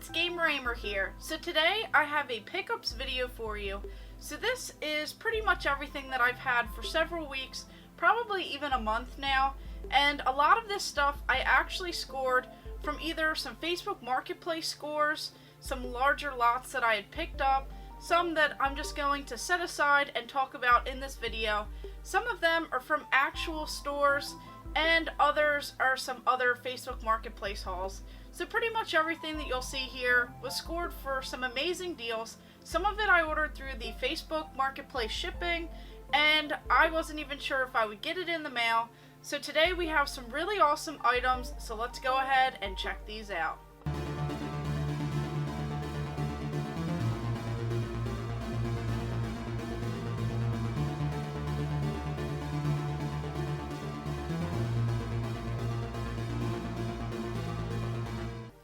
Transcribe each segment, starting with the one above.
it's Gamer Ahmer here. So today I have a pickups video for you. So this is pretty much everything that I've had for several weeks, probably even a month now, and a lot of this stuff I actually scored from either some Facebook Marketplace scores, some larger lots that I had picked up, some that I'm just going to set aside and talk about in this video. Some of them are from actual stores, and others are some other Facebook Marketplace hauls. So pretty much everything that you'll see here was scored for some amazing deals. Some of it I ordered through the Facebook Marketplace shipping, and I wasn't even sure if I would get it in the mail. So today we have some really awesome items, so let's go ahead and check these out.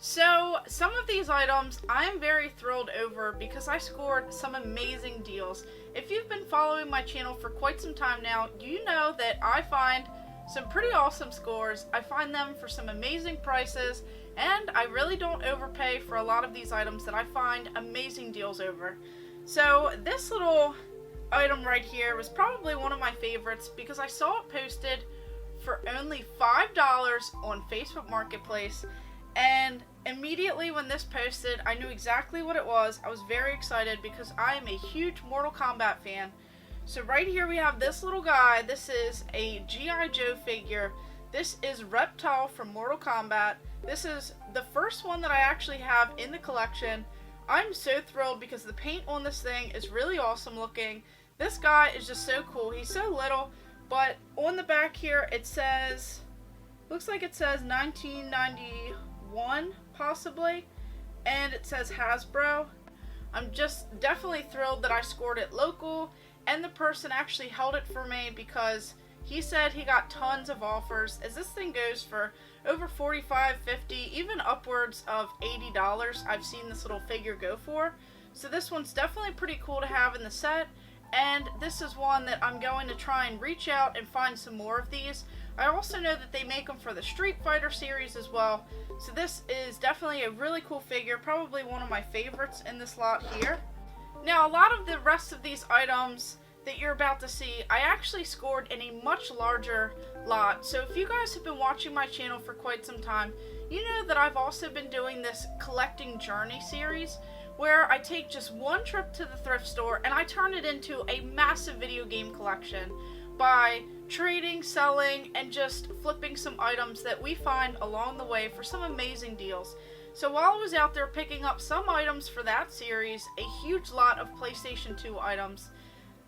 So, some of these items I'm very thrilled over because I scored some amazing deals. If you've been following my channel for quite some time now, you know that I find some pretty awesome scores. I find them for some amazing prices, and I really don't overpay for a lot of these items that I find amazing deals over. So, this little item right here was probably one of my favorites because I saw it posted for only $5 on Facebook Marketplace. And immediately when this posted, I knew exactly what it was. I was very excited because I am a huge Mortal Kombat fan. So right here we have this little guy. This is a G.I. Joe figure. This is Reptile from Mortal Kombat. This is the first one that I actually have in the collection. I'm so thrilled because the paint on this thing is really awesome looking. This guy is just so cool. He's so little, but on the back here it says, looks like it says 1991 possibly, and it says Hasbro. I'm just definitely thrilled that I scored it local, and the person actually held it for me because he said he got tons of offers, as this thing goes for over $45, $50, even upwards of $80 I've seen this little figure go for. So this one's definitely pretty cool to have in the set, and this is one that I'm going to try and reach out and find some more of these. I also know that they make them for the Street Fighter series as well, so this is definitely a really cool figure, probably one of my favorites in this lot here. Now, a lot of the rest of these items that you're about to see, I actually scored in a much larger lot. So if you guys have been watching my channel for quite some time, you know that I've also been doing this collecting journey series, where I take just one trip to the thrift store and I turn it into a massive video game collection by trading, selling, and just flipping some items that we find along the way for some amazing deals. So while I was out there picking up some items for that series, a huge lot of PlayStation 2 items,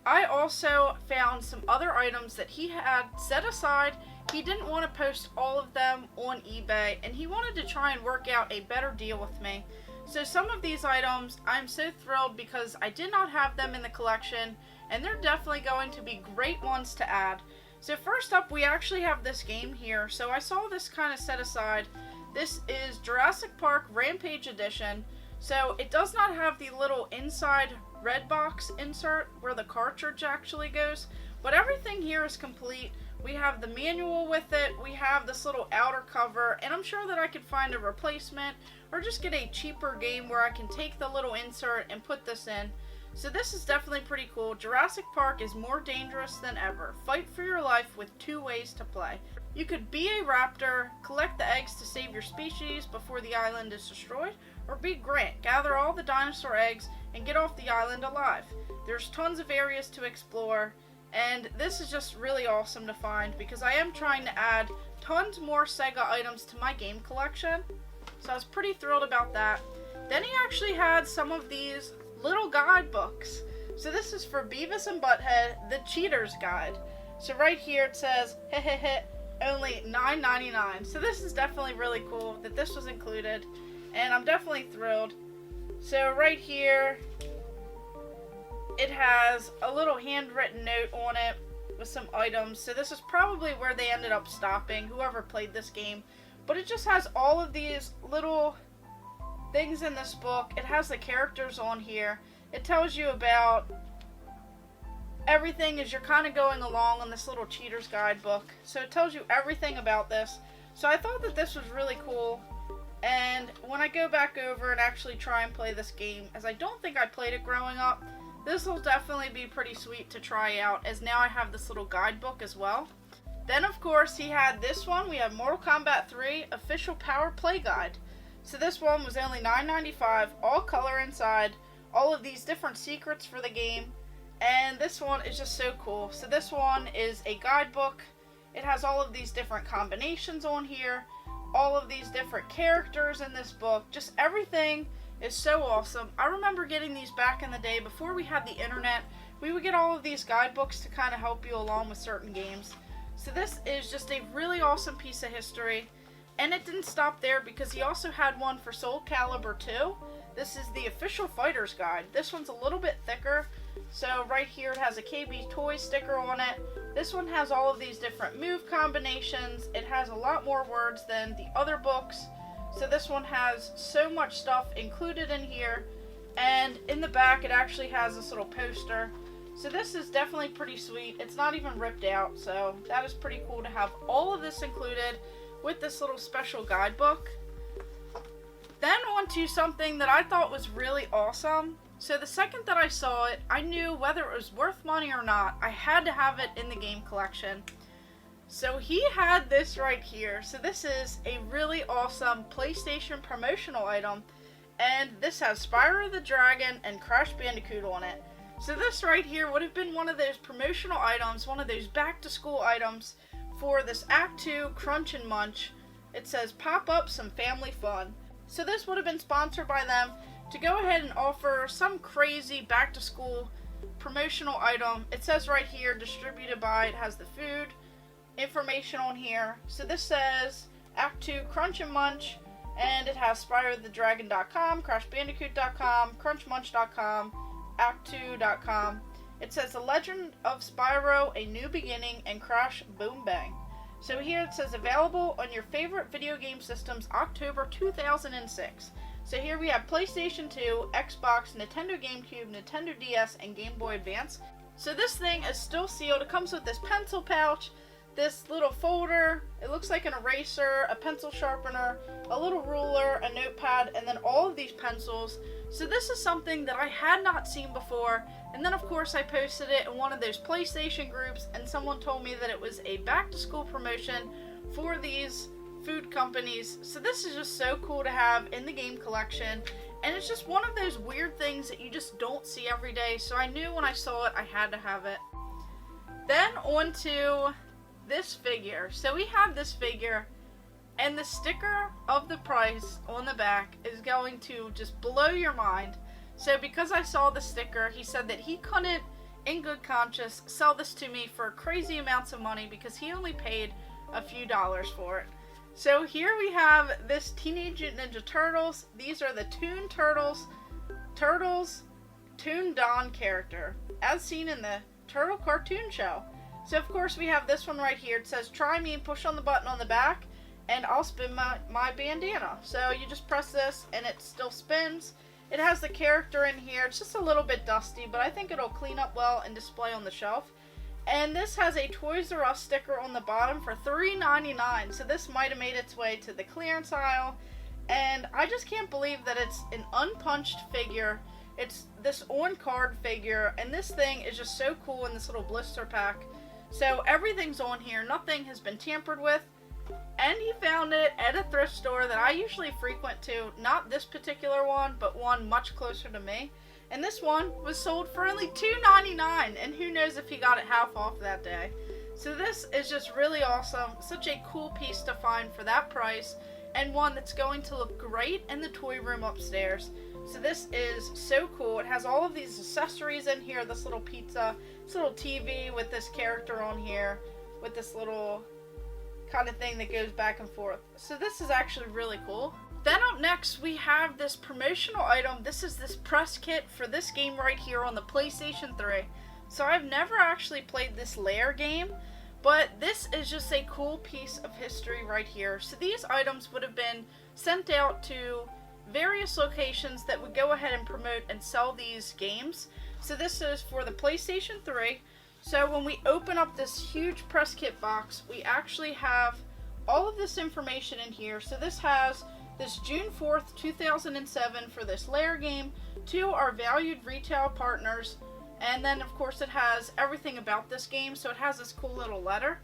I also found some other items that he had set aside. He didn't want to post all of them on eBay, and he wanted to try and work out a better deal with me. So some of these items, I'm so thrilled because I did not have them in the collection, and they're definitely going to be great ones to add. So first up, we actually have this game here. So I saw this kind of set aside. This is Jurassic Park Rampage Edition. So it does not have the little inside red box insert where the cartridge actually goes, but everything here is complete. We have the manual with it, we have this little outer cover, and I'm sure that I could find a replacement or just get a cheaper game where I can take the little insert and put this in. So this is definitely pretty cool. Jurassic Park is more dangerous than ever. Fight for your life with 2 ways to play. You could be a raptor, collect the eggs to save your species before the island is destroyed, or be Grant, gather all the dinosaur eggs and get off the island alive. There's tons of areas to explore, and this is just really awesome to find because I am trying to add tons more Sega items to my game collection. So I was pretty thrilled about that. Then he actually had some of these little guidebooks. So this is for Beavis and Butthead, the Cheater's Guide. So right here it says, only $9.99. So this is definitely really cool that this was included, and I'm definitely thrilled. So right here, it has a little handwritten note on it with some items. So this is probably where they ended up stopping, whoever played this game. But it just has all of these little things in this book. It has the characters on here. It tells you about everything as you're kind of going along on this little cheater's guidebook. So it tells you everything about this. So I thought that this was really cool. And when I go back over and actually try and play this game, as I don't think I played it growing up, this will definitely be pretty sweet to try out, as now I have this little guidebook as well. Then of course he had this one. We have Mortal Kombat 3 Official Power Play Guide. So this one was only $9.95, all color inside, all of these different secrets for the game, and this one is just so cool. So this one is a guidebook. It has all of these different combinations on here, all of these different characters in this book, just everything is so awesome. I remember getting these back in the day before we had the internet. We would get all of these guidebooks to kind of help you along with certain games. So this is just a really awesome piece of history. And it didn't stop there, because he also had one for Soul Calibur 2. This is the Official Fighter's Guide. This one's a little bit thicker. So right here it has a KB Toy sticker on it. This one has all of these different move combinations. It has a lot more words than the other books. So this one has so much stuff included in here. And in the back it actually has this little poster. So this is definitely pretty sweet. It's not even ripped out. So that is pretty cool to have all of this included with this little special guidebook. Then on to something that I thought was really awesome. So the second that I saw it, I knew whether it was worth money or not, I had to have it in the game collection. So he had this right here. So this is a really awesome PlayStation promotional item, and this has Spyro the Dragon and Crash Bandicoot on it. So this right here would have been one of those promotional items, one of those back to school items for this Act 2 Crunch and Munch. It says pop up some family fun. So this would have been sponsored by them to go ahead and offer some crazy back to school promotional item. It says right here distributed by, it has the food information on here. So this says Act 2 Crunch and Munch, and it has SpyroTheDragon.com, CrashBandicoot.com, CrunchMunch.com, Act2.com. It says The Legend of Spyro, A New Beginning, and Crash Boom Bang. So here it says available on your favorite video game systems October 2006. So here we have PlayStation 2, Xbox, Nintendo GameCube, Nintendo DS, and Game Boy Advance. So this thing is still sealed. It comes with this pencil pouch, this little folder, it looks like an eraser, a pencil sharpener, a little ruler, a notepad, and then all of these pencils. So this is something that I had not seen before, and then of course I posted it in one of those PlayStation groups, and someone told me that it was a back to school promotion for these food companies. So this is just so cool to have in the game collection, and it's just one of those weird things that you just don't see every day, so I knew when I saw it I had to have it. Then on to this figure. So we have this figure, and the sticker of the price on the back is going to just blow your mind. So because I saw the sticker, he said that he couldn't, in good conscience, sell this to me for crazy amounts of money because he only paid a few dollars for it. So here we have this Teenage Mutant Ninja Turtles. These are the Toon Turtles Toon Don character, as seen in the Turtle cartoon show. So of course we have this one right here. It says try me and push on the button on the back, and I'll spin my bandana. So you just press this and it still spins. It has the character in here. It's just a little bit dusty, but I think it'll clean up well and display on the shelf. And this has a Toys R Us sticker on the bottom for $3.99. So this might have made its way to the clearance aisle. And I just can't believe that it's an unpunched figure. It's this on-card figure, and this thing is just so cool in this little blister pack. So everything's on here. Nothing has been tampered with. And he found it at a thrift store that I usually frequent to. Not this particular one, but one much closer to me. And this one was sold for only $2.99. And who knows if he got it half off that day. So this is just really awesome. Such a cool piece to find for that price. And one that's going to look great in the toy room upstairs. So this is so cool. It has all of these accessories in here. This little pizza, this little TV with this character on here, with this little kind of thing that goes back and forth. So this is actually really cool. Then up next we have this promotional item. This is this press kit for this game right here on the PlayStation 3. So I've never actually played this layer game, but this is just a cool piece of history right here. So these items would have been sent out to various locations that would go ahead and promote and sell these games. So this is for the PlayStation 3. So when we open up this huge press kit box, we actually have all of this information in here. So this has this June 4th, 2007 for this layer game to our valued retail partners. And then of course it has everything about this game, so it has this cool little letter.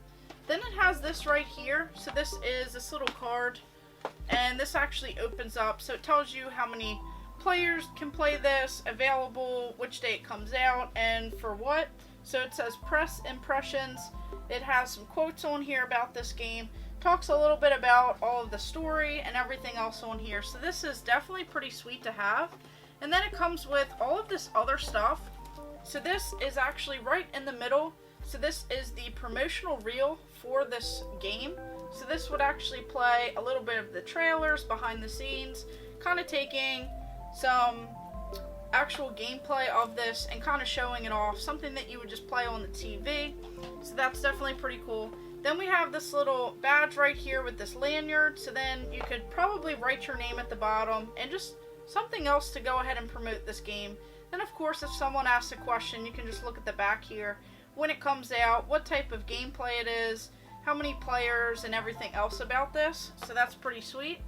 Then it has this right here, so this is this little card, and this actually opens up, so it tells you how many players can play this, available, which day it comes out, and for what. So it says press impressions. It has some quotes on here about this game, talks a little bit about all of the story and everything else on here. So this is definitely pretty sweet to have. And then it comes with all of this other stuff. So this is actually right in the middle. So this is the promotional reel for this game. So this would actually play a little bit of the trailers, behind the scenes, kind of taking some actual gameplay of this and kind of showing it off, something that you would just play on the TV. So that's definitely pretty cool. Then we have this little badge right here with this lanyard, so then you could probably write your name at the bottom and just something else to go ahead and promote this game. Then of course if someone asks a question, you can just look at the back here, when it comes out, what type of gameplay it is, how many players, and everything else about this. So that's pretty sweet.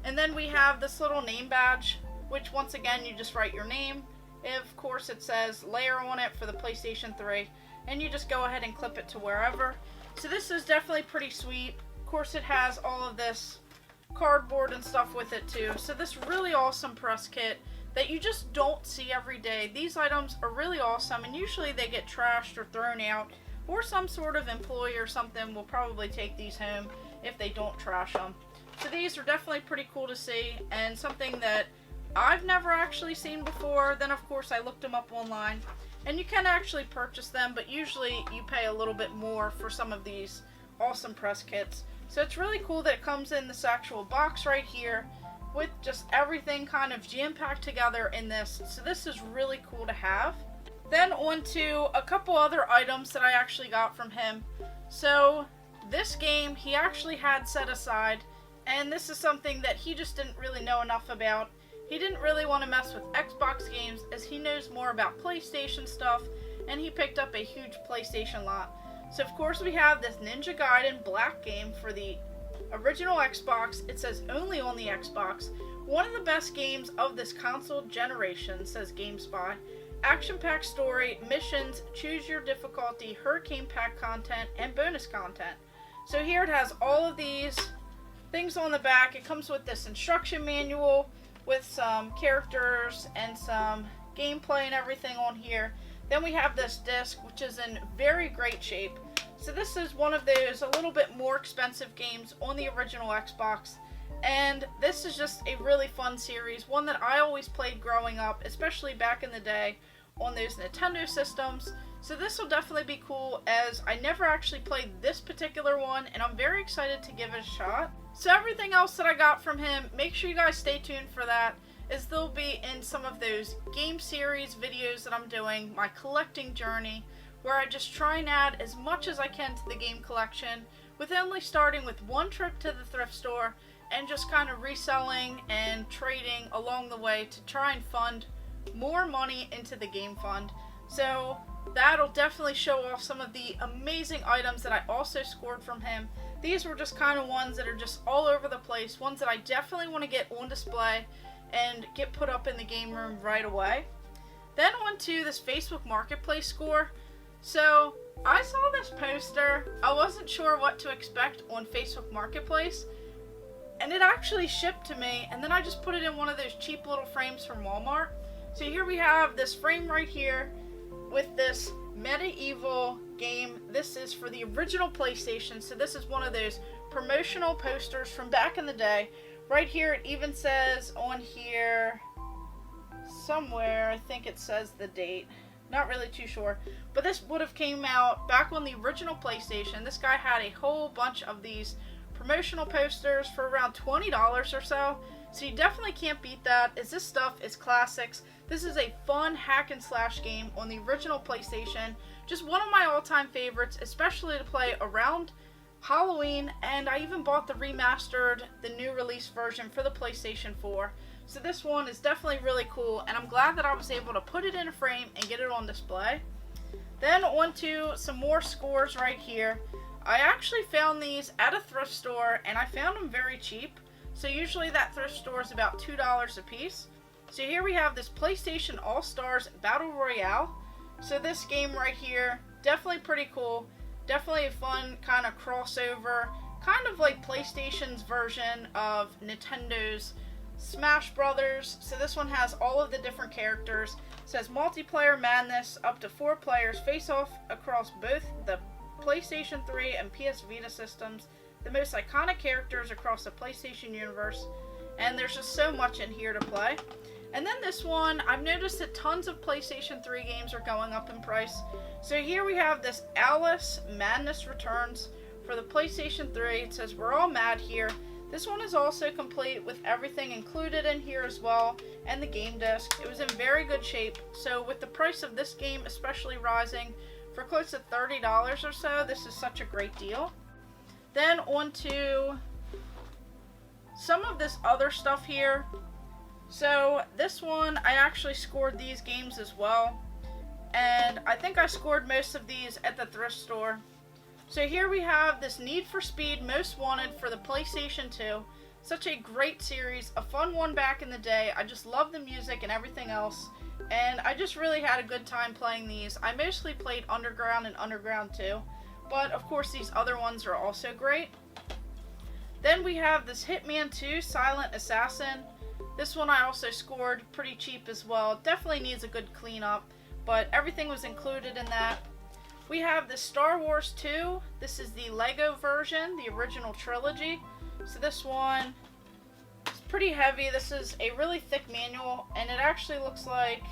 And then we have this little name badge, which once again you just write your name. Of course it says layer on it for the PlayStation 3, and you just go ahead and clip it to wherever. So this is definitely pretty sweet. Of course it has all of this cardboard and stuff with it too. So this really awesome press kit that you just don't see every day. These items are really awesome, and usually they get trashed or thrown out, or some sort of employee or something will probably take these home if they don't trash them. So these are definitely pretty cool to see, and something that I've never actually seen before. Then of course I looked them up online, and you can actually purchase them, but usually you pay a little bit more for some of these awesome press kits. So it's really cool that it comes in this actual box right here with just everything kind of jam-packed together in this. So this is really cool to have. Then on to a couple other items that I actually got from him. So this game he actually had set aside, and this is something that he just didn't really know enough about. He didn't really want to mess with Xbox games, as he knows more about PlayStation stuff, and he picked up a huge PlayStation lot. So of course we have this Ninja Gaiden Black game for the original Xbox. It says only on the Xbox. One of the best games of this console generation, says GameSpot. Action-packed story, missions, choose your difficulty, hurricane pack content, and bonus content. So here it has all of these things on the back. It comes with this instruction manual with some characters and some gameplay and everything on here. Then we have this disc, which is in very great shape. So this is one of those a little bit more expensive games on the original Xbox, and this is just a really fun series, one that I always played growing up, especially back in the day on those Nintendo systems. So this will definitely be cool, as I never actually played this particular one, and I'm very excited to give it a shot. So everything else that I got from him, make sure you guys stay tuned for that, as they'll be in some of those game series videos that I'm doing, my collecting journey, where I just try and add as much as I can to the game collection, with only starting with one trip to the thrift store and just kind of reselling and trading along the way to try and fund more money into the game fund. So that'll definitely show off some of the amazing items that I also scored from him. These were just kind of ones that are just all over the place, ones that I definitely want to get on display and get put up in the game room right away. Then on to this Facebook Marketplace score. So I saw this poster, I wasn't sure what to expect on Facebook Marketplace, and it actually shipped to me, and then I just put it in one of those cheap little frames from Walmart. So here we have this frame right here with this medieval game. This is for the original PlayStation, so this is one of those promotional posters from back in the day. Right here it even says on here somewhere, I think it says the date. Not really too sure, but this would have came out back on the original PlayStation. This guy had a whole bunch of these promotional posters for around $20 or so. So you definitely can't beat that, as this stuff is classics. This is a fun hack and slash game on the original PlayStation. Just one of my all-time favorites, especially to play around Halloween, and I even bought the remastered, the new release version for the PlayStation 4. So this one is definitely really cool, and I'm glad that I was able to put it in a frame and get it on display. Then on to some more scores right here. I actually found these at a thrift store, and I found them very cheap. So usually that thrift store is about $2 a piece. So here we have this PlayStation All-Stars Battle Royale. So this game right here, definitely pretty cool. Definitely a fun kind of crossover. Kind of like PlayStation's version of Nintendo's Smash Brothers. So this one has all of the different characters. It says multiplayer madness, up to 4 players face off across both the PlayStation 3 and PS Vita systems. The most iconic characters across the PlayStation universe. And there's just so much in here to play. And then this one, I've noticed that tons of PlayStation 3 games are going up in price. So here we have this Alice Madness Returns for the PlayStation 3. It says we're all mad here. This one is also complete with everything included in here as well, and the game disc. It was in very good shape, so with the price of this game especially rising for close to $30 or so, this is such a great deal. Then on to some of this other stuff here. So this one, I actually scored these games as well, and I think I scored most of these at the thrift store. So here we have this Need for Speed Most Wanted for the PlayStation 2. Such a great series, a fun one back in the day. I just love the music and everything else, and I just really had a good time playing these. I mostly played Underground and Underground 2, but of course these other ones are also great. Then we have this Hitman 2 Silent Assassin. This one I also scored pretty cheap as well. Definitely needs a good cleanup, but everything was included in that. We have the Star Wars 2. This is the Lego version, the original trilogy. So this one is pretty heavy. This is a really thick manual, and it actually looks like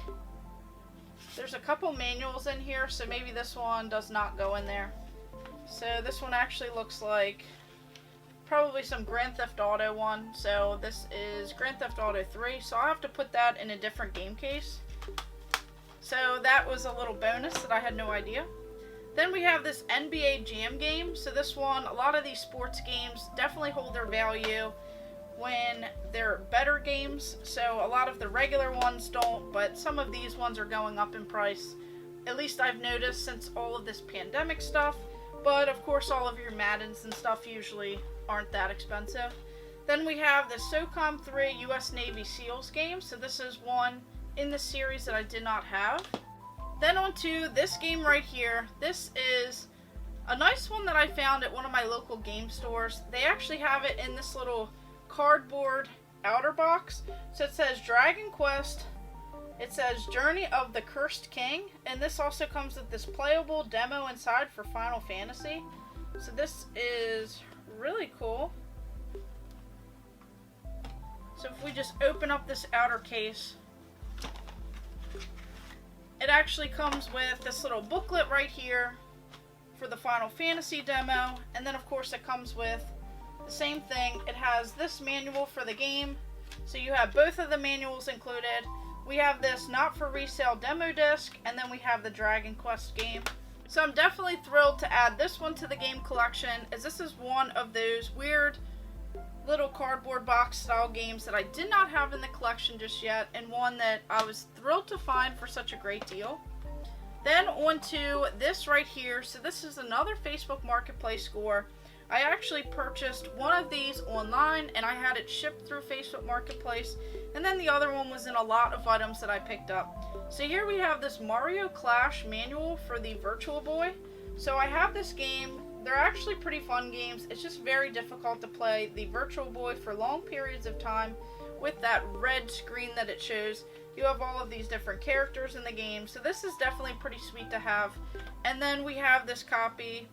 there's a couple manuals in here, so maybe this one does not go in there. So this one actually looks like probably some Grand Theft Auto one. So this is Grand Theft Auto 3, so I'll have to put that in a different game case. So that was a little bonus that I had no idea. Then we have this NBA Jam game. So this one, a lot of these sports games definitely hold their value when they're better games. So a lot of the regular ones don't, but some of these ones are going up in price. At least I've noticed since all of this pandemic stuff. But of course all of your Maddens and stuff usually aren't that expensive. Then we have the SOCOM 3 US Navy SEALs game. So this is one in the series that I did not have. Then on to this game right here. This is a nice one that I found at one of my local game stores. They actually have it in this little cardboard outer box. So it says Dragon Quest. It says Journey of the Cursed King. And this also comes with this playable demo inside for Final Fantasy. So this is really cool. So if we just open up this outer case, it actually comes with this little booklet right here for the Final Fantasy demo, and then of course it comes with the same thing. It has this manual for the game, so you have both of the manuals included. We have this not for resale demo disc, and then we have the Dragon Quest game. So I'm definitely thrilled to add this one to the game collection, as this is one of those weird little cardboard box style games that I did not have in the collection just yet, and one that I was thrilled to find for such a great deal. Then on to this right here. So this is another Facebook Marketplace score. I actually purchased one of these online and I had it shipped through Facebook Marketplace, and then the other one was in a lot of items that I picked up. So here we have this Mario Clash manual for the Virtual Boy. So I have this game. They're actually pretty fun games. It's just very difficult to play the Virtual Boy for long periods of time with that red screen that it shows. You have all of these different characters in the game, so this is definitely pretty sweet to have. And then we have this copy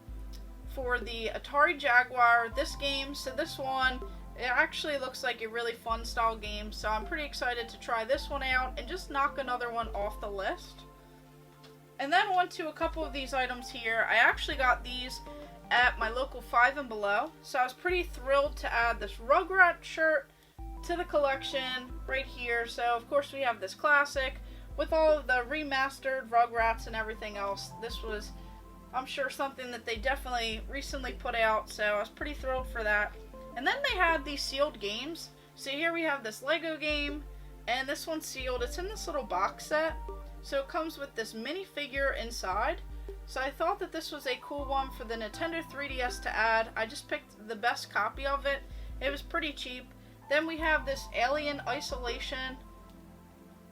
for the Atari Jaguar, this game. So this one, it actually looks like a really fun style game, so I'm pretty excited to try this one out and just knock another one off the list. And then on to a couple of these items here. I actually got these at my local Five and Below, so I was pretty thrilled to add this Rugrat shirt to the collection right here. So of course we have this classic with all of the remastered Rugrats and everything else. This was, I'm sure, something that they definitely recently put out, so I was pretty thrilled for that. And then they had these sealed games. So here we have this Lego game, and this one's sealed. It's in this little box set, so it comes with this minifigure inside. So I thought that this was a cool one for the Nintendo 3DS to add. I just picked the best copy of it. It was pretty cheap. Then we have this Alien Isolation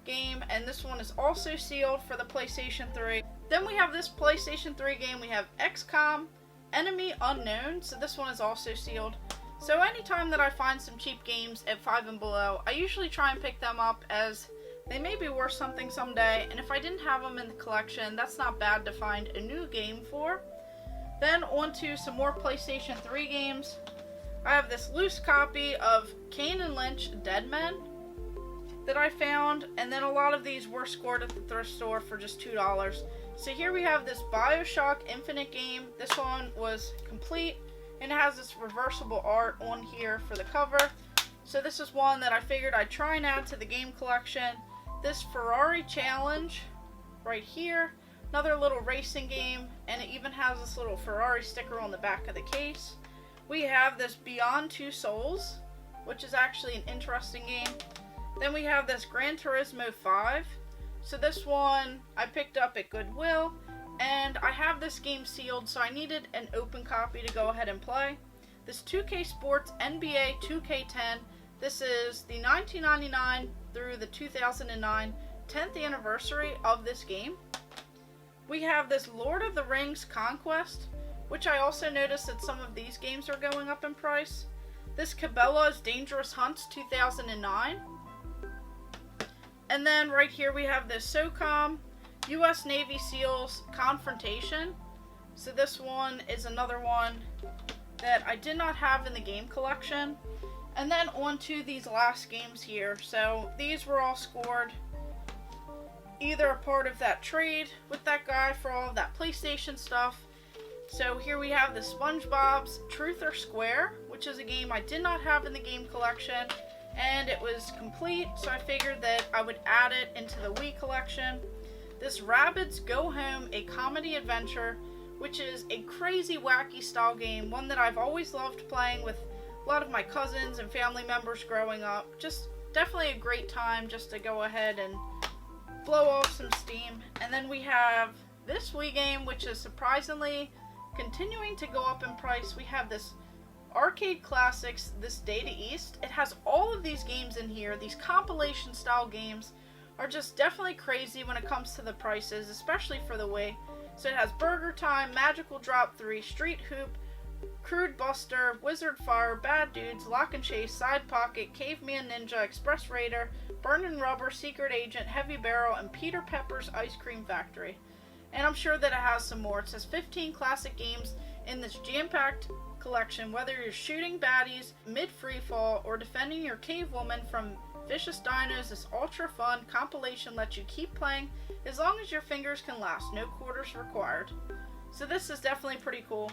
game, and this one is also sealed for the PlayStation 3. Then we have this PlayStation 3 game. We have XCOM Enemy Unknown, so this one is also sealed. So anytime that I find some cheap games at 5 and below, I usually try and pick them up, as they may be worth something someday, and if I didn't have them in the collection, that's not bad to find a new game for. Then on to some more PlayStation 3 games. I have this loose copy of Kane and Lynch Dead Men that I found, and then a lot of these were scored at the thrift store for just $2. So here we have this BioShock Infinite game. This one was complete, and it has this reversible art on here for the cover. So this is one that I figured I'd try and add to the game collection. This Ferrari Challenge right here, another little racing game, and it even has this little Ferrari sticker on the back of the case. We have this Beyond Two Souls, which is actually an interesting game. Then we have this Gran Turismo 5. So this one I picked up at Goodwill, and I have this game sealed, so I needed an open copy to go ahead and play. This 2K Sports NBA 2K10. This is the 1999 through the 2009 10th anniversary of this game. We have this Lord of the Rings Conquest, which I also noticed that some of these games are going up in price. This Cabela's Dangerous Hunts 2009. And then right here we have this SOCOM US Navy SEALs Confrontation. So this one is another one that I did not have in the game collection. And then on to these last games here. So these were all scored, either a part of that trade with that guy for all of that PlayStation stuff. So here we have the SpongeBob's Truth or Square, which is a game I did not have in the game collection, and it was complete, so I figured that I would add it into the Wii collection. This Rabbids Go Home, a comedy adventure, which is a crazy wacky style game, one that I've always loved playing with a lot of my cousins and family members growing up. Just definitely a great time just to go ahead and blow off some steam. And then we have this Wii game, which is surprisingly continuing to go up in price. We have this Arcade Classics, This Day to East. It has all of these games in here. These compilation style games are just definitely crazy when it comes to the prices, especially for the Wii. So it has Burger Time, Magical Drop 3, Street Hoop, Crude Buster, Wizard Fire, Bad Dudes, Lock and Chase, Side Pocket, Caveman Ninja, Express Raider, Burnin' Rubber, Secret Agent, Heavy Barrel, and Peter Pepper's Ice Cream Factory. And I'm sure that it has some more. It says 15 classic games in this jam-packed collection. Whether you're shooting baddies mid-freefall or defending your cave woman from vicious dinos, this ultra-fun compilation lets you keep playing as long as your fingers can last. No quarters required. So this is definitely pretty cool.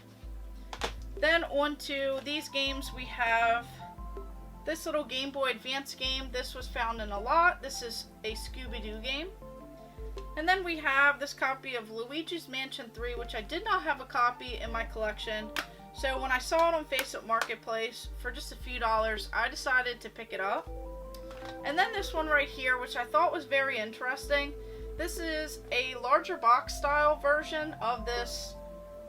Then on to these games, we have this little Game Boy Advance game. This was found in a lot. This is a Scooby-Doo game. And then we have this copy of Luigi's Mansion 3, which I did not have a copy in my collection. So when I saw it on Facebook Marketplace for just a few dollars, I decided to pick it up. And then this one right here, which I thought was very interesting. This is a larger box style version of this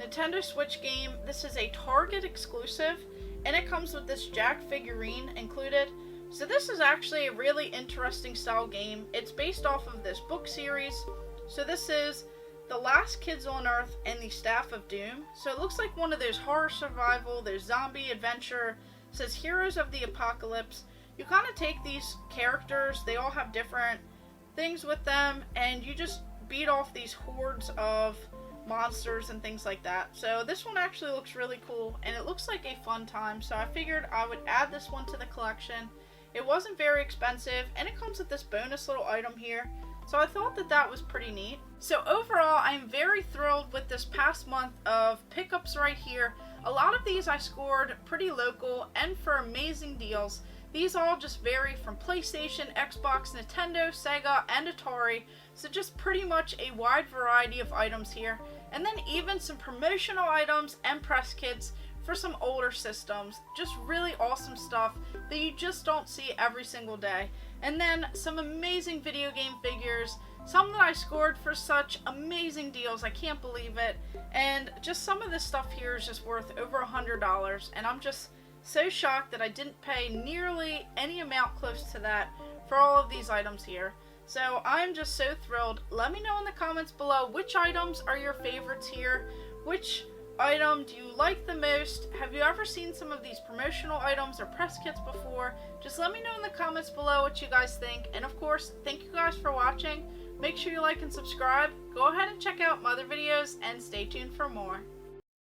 Nintendo Switch game. This is a Target exclusive, and it comes with this Jack figurine included. So this is actually a really interesting style game. It's based off of this book series. So this is The Last Kids on Earth and the Staff of Doom. So it looks like one of those horror survival, there's zombie adventure. It says Heroes of the Apocalypse. You kind of take these characters, they all have different things with them, and you just beat off these hordes of monsters and things like that. So this one actually looks really cool, and it looks like a fun time. So I figured I would add this one to the collection. It wasn't very expensive, and it comes with this bonus little item here. So I thought that that was pretty neat. So overall, I'm very thrilled with this past month of pickups right here. A lot of these I scored pretty local and for amazing deals. These all just vary from PlayStation, Xbox, Nintendo, Sega, and Atari. So just pretty much a wide variety of items here. And then even some promotional items and press kits for some older systems. Just really awesome stuff that you just don't see every single day. And then some amazing video game figures, some that I scored for such amazing deals, I can't believe it. And just some of this stuff here is just worth over $100, and I'm just so shocked that I didn't pay nearly any amount close to that for all of these items here. So I'm just so thrilled. Let me know in the comments below which items are your favorites here. Which item do you like the most? Have you ever seen some of these promotional items or press kits before? Just let me know in the comments below what you guys think. And of course, thank you guys for watching. Make sure you like and subscribe. Go ahead and check out my other videos and stay tuned for more.